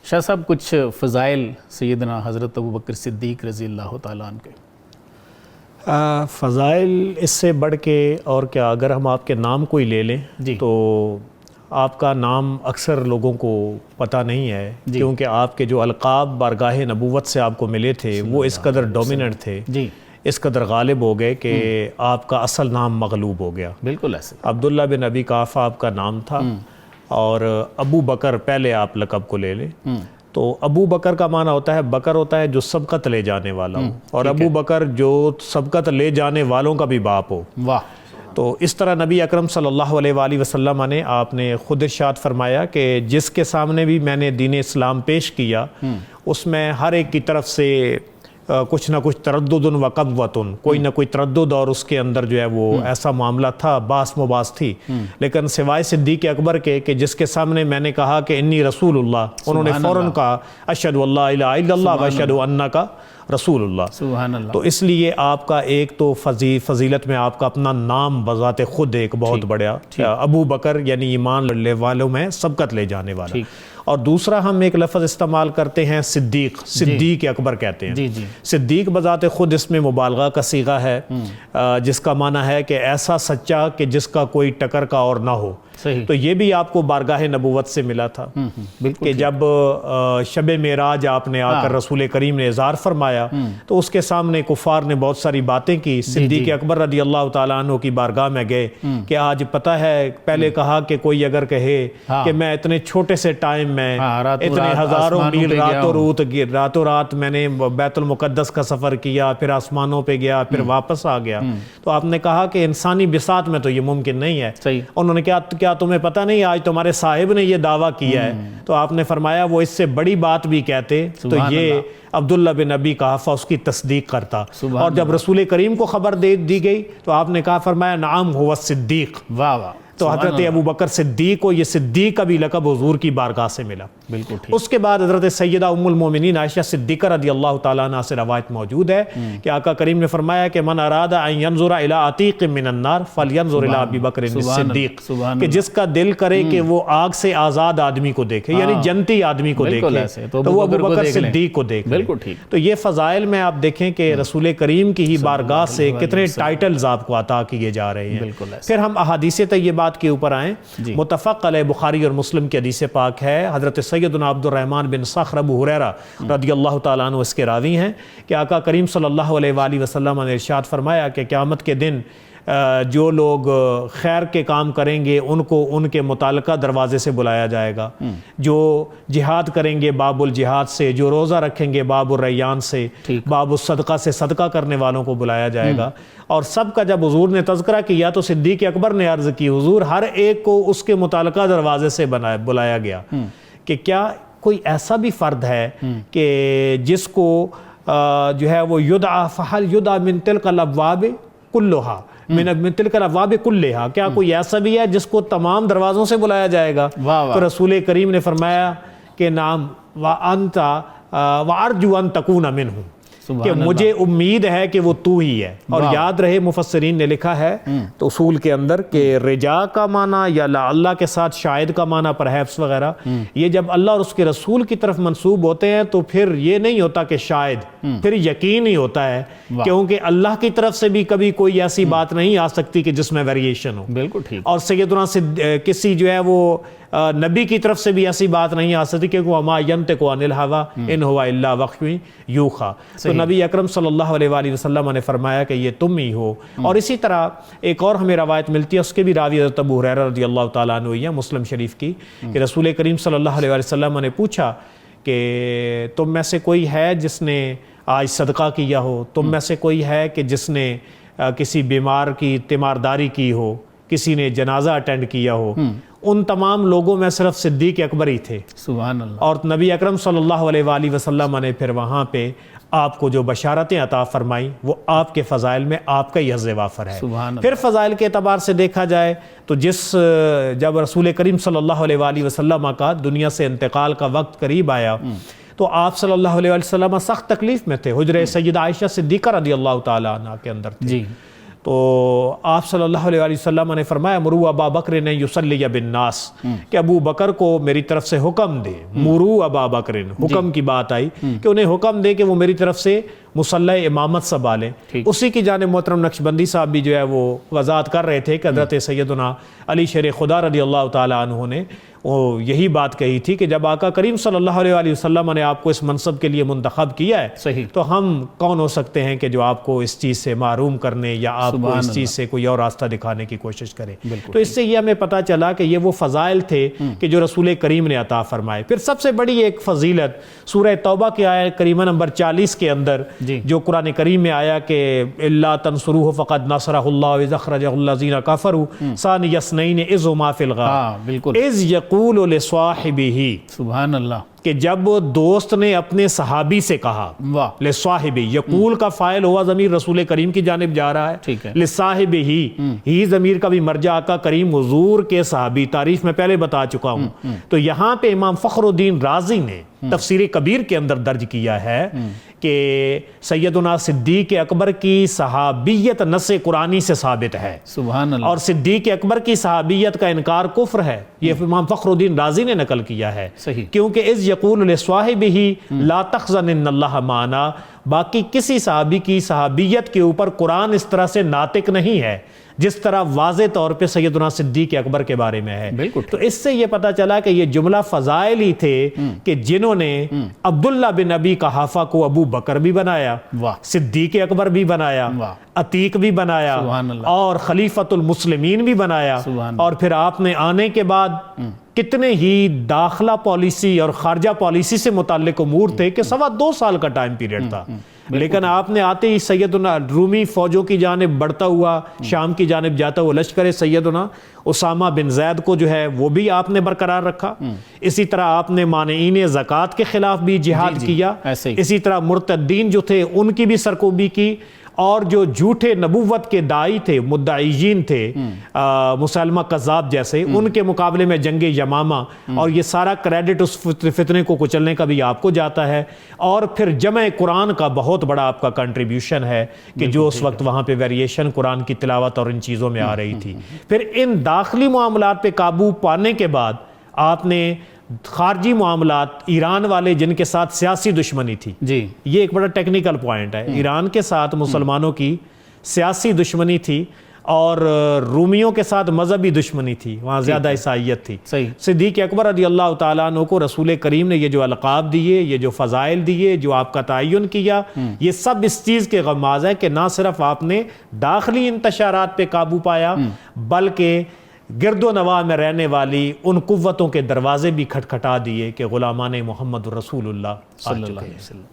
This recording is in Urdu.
شاہ صاحب کچھ فضائل سیدنا حضرت ابوبکر صدیق رضی اللہ تعالیٰ عنہ کے؟ فضائل اس سے بڑھ کے اور کیا، اگر ہم آپ کے نام کو ہی لے لیں تو آپ کا نام اکثر لوگوں کو پتہ نہیں ہے، کیونکہ آپ کے جو القاب بارگاہ نبوت سے آپ کو ملے تھے وہ اس قدر ڈومیننٹ تھے، اس قدر غالب ہو گئے کہ آپ کا اصل نام مغلوب ہو گیا۔ بالکل ایسے عبداللہ بن ابی قحافہ آپ کا نام تھا، اور ابو بکر پہلے آپ لقب کو لے لیں تو ابو بکر کا معنی ہوتا ہے، بکر ہوتا ہے جو سبقت لے جانے والا ہو، اور ابو بکر جو سبقت لے جانے والوں کا بھی باپ ہو۔ واہ! تو اس طرح نبی اکرم صلی اللہ علیہ وآلہ وسلم نے آپ نے خود ارشاد فرمایا کہ جس کے سامنے بھی میں نے دین اسلام پیش کیا اس میں ہر ایک کی طرف سے کچھ نہ کچھ تردد و قبوۃ، کوئی نہ کوئی تردد اور اس کے اندر جو ہے وہ ایسا معاملہ تھا، باس مباس تھی، لیکن سوائے صدیق اکبر کے کہ جس کے سامنے میں نے کہا کہ انی رسول اللہ، انہوں نے فوراً کہا اشہد ان لا الہ الا اللہ و اشہد انک رسول اللہ۔ سبحان اللہ۔ تو اس لیے آپ کا ایک تو فضیلت میں آپ کا اپنا نام بذات خود ایک بہت بڑا ابو بکر، یعنی ایمان لے والوں میں سبقت لے جانے والا، اور دوسرا ہم ایک لفظ استعمال کرتے ہیں صدیق، صدیق اکبر کہتے ہیں۔ صدیق بذات خود اس میں مبالغہ کا صیغہ ہے، جس کا معنی ہے کہ ایسا سچا کہ جس کا کوئی ٹکر کا اور نہ ہو۔ تو یہ بھی آپ کو بارگاہ نبوت سے ملا تھا کہ جب شب معراج آپ نے آ کر رسول کریم نے اظہار فرمایا تو اس کے سامنے کفار نے بہت ساری باتیں کی، صدیق اکبر رضی اللہ تعالیٰ عنہ کی بارگاہ میں گئے کہ آج پتہ ہے، پہلے کہا کہ کوئی اگر کہے کہ میں اتنے چھوٹے سے ٹائم میں اتنے ہزاروں میل راتوں رات میں نے بیت المقدس کا سفر کیا، پھر آسمانوں پہ گیا، پھر واپس آ گیا، تو آپ نے کہا کہ انسانی بساط میں تو یہ ممکن نہیں ہے۔ انہوں نے کیا تمہیں پتہ نہیں آج تمہارے صاحب نے یہ دعویٰ کیا ہے؟ تو آپ نے فرمایا وہ اس سے بڑی بات بھی کہتے تو یہ عبداللہ بن ابی قحافہ اس کی تصدیق کرتا، اور جب رسول کریم کو خبر دی گئی تو آپ نے کہا فرمایا نعم هو الصدیق۔ واہ واہ! تو حضرت ابو بکر صدیق کو یہ صدیق کا بھی لقب حضور کی بارگاہ سے ملا۔ بالکل ٹھیک۔ اس کے بعد حضرت سیدہ ام المومنین عائشہ صدیقہ رضی اللہ تعالیٰ عنہ سے روایت موجود ہے کہ آقا کریم نے فرمایا کہ من اراد ان ينظر الى عتیق من النار فلینظر الى ابی بکر الصدیق، کہ جس کا دل کرے کہ وہ آگ سے آزاد آدمی کو دیکھے، یعنی جنتی آدمی کو دیکھے، تو وہ ابو بکر صدیق کو دیکھے۔ بالکل ٹھیک۔ تو یہ فضائل میں آپ دیکھیں کہ رسول کریم کی ہی بارگاہ سے کتنے ٹائٹلز آپ کو عطا کیے جا رہے ہیں۔ پھر ہم احادیث طیبات کے اوپر آئیں، متفق علیہ بخاری اور مسلم کی حدیث پاک ہے، حضرت سیدنا عبد الرحمن بن صخر ابو ہریرہ رضی اللہ تعالیٰ عنہ اس کے راوی ہیں کہ آقا کریم صلی اللہ علیہ وآلہ وسلم نے ارشاد فرمایا کہ قیامت کے دن جو لوگ خیر کے کام کریں گے ان کو ان کے متعلقہ دروازے سے بلایا جائے گا، جو جہاد کریں گے باب الجہاد سے، جو روزہ رکھیں گے باب الریان سے، باب الصدقہ سے صدقہ کرنے والوں کو بلایا جائے گا۔ اور سب کا جب حضور نے تذکرہ کیا تو صدیق اکبر نے عرض کی حضور ہر ایک کو اس کے متعلقہ دروازے سے بلایا گیا کہ کیا کوئی ایسا بھی فرد ہے کہ جس کو جو ہے وہ یدعا فحل یدعا من تلک الابواب کلھا، من تلک الابواب کلھا، کیا کوئی ایسا بھی ہے جس کو تمام دروازوں سے بلایا جائے گا؟ تو رسول کریم نے فرمایا کہ نعم وانت وارجو ان تکون منہ، کہ مجھے امید ہے کہ وہ تو ہی ہے۔ اور یاد رہے مفسرین نے لکھا ہے تو اصول کے اندر کہ رجا کا معنی یا اللہ کے ساتھ شاید کا معنی پرہیپس وغیرہ، یہ جب اللہ اور اس کے رسول کی طرف منسوب ہوتے ہیں تو پھر یہ نہیں ہوتا کہ شاید، پھر یقین ہی ہوتا ہے، کیونکہ اللہ کی طرف سے بھی کبھی کوئی ایسی بات نہیں آ سکتی کہ جس میں ویریشن ہو۔ بالکل ٹھیک۔ اور سیدنا کسی جو ہے وہ نبی کی طرف سے بھی ایسی بات نہیں آ سکتی کہ وما ینطق عن الہوی ان ہوا الا وحی یوحی۔ تو نبی اکرم صلی اللہ علیہ وآلہ وسلم نے فرمایا کہ یہ تم ہی ہو۔ اور اسی طرح ایک اور ہمیں روایت ملتی ہے، اس کے بھی راوی حضرت ابو ہریرہ رضی اللہ تعالیٰ عنہ ہے، مسلم شریف کی، کہ رسول کریم صلی اللہ علیہ وآلہ وسلم نے پوچھا کہ تم میں سے کوئی ہے جس نے آج صدقہ کیا ہو، تم میں سے کوئی ہے کہ جس نے کسی بیمار کی تیمارداری کی ہو، کسی نے جنازہ اٹینڈ کیا ہو؟ ان تمام لوگوں میں صرف صدیق اکبر ہی تھے۔ سبحان اللہ۔ اور نبی اکرم صلی اللہ علیہ وآلہ وسلم نے پھر وہاں پہ آپ کو جو بشارتیں عطا فرمائیں وہ آپ کے فضائل میں آپ کا ہی حظ وافر ہے۔ پھر فضائل کے اعتبار سے دیکھا جائے تو جب رسول کریم صلی اللہ علیہ وآلہ وسلم کا دنیا سے انتقال کا وقت قریب آیا تو آپ صلی اللہ علیہ وسلم سخت تکلیف میں تھے، حجرہ سیدہ عائشہ صدیقہ رضی اللہ تعالیٰ عنہ کے اندر تھے۔ تو آپ صلی اللہ علیہ وسلم نے فرمایا مرو ابا بکر نے یصلی بالناس، کہ ابو بکر کو میری طرف سے حکم دے، مرو ابا بکر، حکم کی بات آئی کہ انہیں حکم دے کہ وہ میری طرف سے مصلی امامت سنبھالیں۔ اسی کی جانب محترم نقشبندی صاحب بھی جو ہے وہ وضاحت کر رہے تھے کہ حضرت سیدنا علی شیر خدا رضی اللہ تعالی عنہ نے وہ یہی بات کہی تھی کہ جب آقا کریم صلی اللہ علیہ وسلم نے آپ کو اس منصب کے لیے منتخب کیا ہے، صحیح، تو ہم کون ہو سکتے ہیں کہ جو آپ کو اس چیز سے محروم کرنے یا آپ کو اس چیز سے کوئی اور راستہ دکھانے کی کوشش کریں۔ تو اس سے یہ ہمیں پتہ چلا کہ یہ وہ فضائل تھے کہ جو رسول کریم نے عطا فرمائے۔ پھر سب سے بڑی ایک فضیلت سورہ توبہ کی آیت کریمہ نمبر 40 کے اندر جو قرآن کریم میں آیا کہ الا تنصروہ فقد نصرہ اللہ اذ اخرجہ الذین کفروا ثانی اثنین اذ ہما فی الغار اذ یقول لصاحبہ، سبحان اللہ، کہ جب دوست نے اپنے صحابی سے کہا، واہ، لصاحبہ، یقول کا فاعل ہوا ضمیر رسول کریم کی جانب جا رہا ہے، ٹھیک ہے، لصاحبہ ہی ضمیر کا بھی مرجع آقا کریم حضور کے صحابی، تعریف میں پہلے بتا چکا ہوں۔ تو یہاں پہ امام فخر الدین رازی نے تفسیر کبیر کے اندر درج کیا ہے کہ سیدنا صدیق اکبر کی صحابیت نص قرآنی سے ثابت ہے، سبحان اللہ، اور صدیق اکبر کی صحابیت کا انکار کفر ہے، یہ امام فخر الدین رازی نے نقل کیا ہے، صحیح، کیونکہ اذ یقول لصاحبہ لا تحزن ان اللہ معنا، باقی کسی صحابی کی صحابیت کے اوپر قرآن اس طرح سے ناطق نہیں ہے جس طرح واضح طور پہ سیدنا صدیق اکبر کے بارے میں ہے۔ بالکل، تو اس سے یہ پتہ چلا کہ یہ جملہ فضائل ہی تھے کہ جنہوں نے عبداللہ بن ابی قحافہ کو ابو بکر بھی بنایا، واہ، صدیق اکبر بھی بنایا، واہ، عتیق بھی بنایا، سبحان اللہ، اور خلیفۃ المسلمین بھی بنایا، سبحان اور پھر آپ نے آنے کے بعد کتنے ہی داخلہ پالیسی اور خارجہ پالیسی سے متعلق امور تھے کہ 2.25 سال کا ٹائم پیریڈ تھا، لیکن آپ نے آتے ہی سیدنا رومی فوجوں کی جانب بڑھتا ہوا، شام کی جانب جاتا ہوا لشکر سیدنا اسامہ بن زید کو جو ہے وہ بھی آپ نے برقرار رکھا۔ اسی طرح آپ نے مانعین زکوٰۃ کے خلاف بھی جہاد کیا، اسی طرح مرتدین جو تھے ان کی بھی سرکوبی کی، اور جو جھوٹے نبوت کے داعی تھے، مدعیین تھے، مسلمہ کذاب جیسے، ان کے مقابلے میں جنگ یمامہ، اور یہ سارا کریڈٹ اس فتنے کو کچلنے کا بھی آپ کو جاتا ہے۔ اور پھر جمع قرآن کا بہت بڑا آپ کا کنٹریبیوشن ہے کہ جو اس وقت وہاں پہ ویریشن قرآن کی تلاوت اور ان چیزوں میں آ رہی تھی۔ پھر ان داخلی معاملات پہ قابو پانے کے بعد آپ نے خارجی معاملات، ایران والے جن کے ساتھ سیاسی دشمنی تھی، جی، یہ ایک بڑا ٹیکنیکل پوائنٹ ہے، ایران کے ساتھ مسلمانوں کی سیاسی دشمنی تھی، اور رومیوں کے ساتھ مذہبی دشمنی تھی، وہاں زیادہ عیسائیت تھی۔ صحیح، صدیق اکبر رضی اللہ تعالیٰ عنہ کو رسول کریم نے یہ جو القاب دیے، یہ جو فضائل دیے، جو آپ کا تعین کیا، یہ سب اس چیز کے غماز ہے کہ نہ صرف آپ نے داخلی انتشارات پہ قابو پایا، بلکہ گرد و نواح میں رہنے والی ان قوتوں کے دروازے بھی کھٹکھٹا دیے کہ غلامان محمد رسول اللہ آ صلی اللہ چکے علیہ ہیں۔ وسلم۔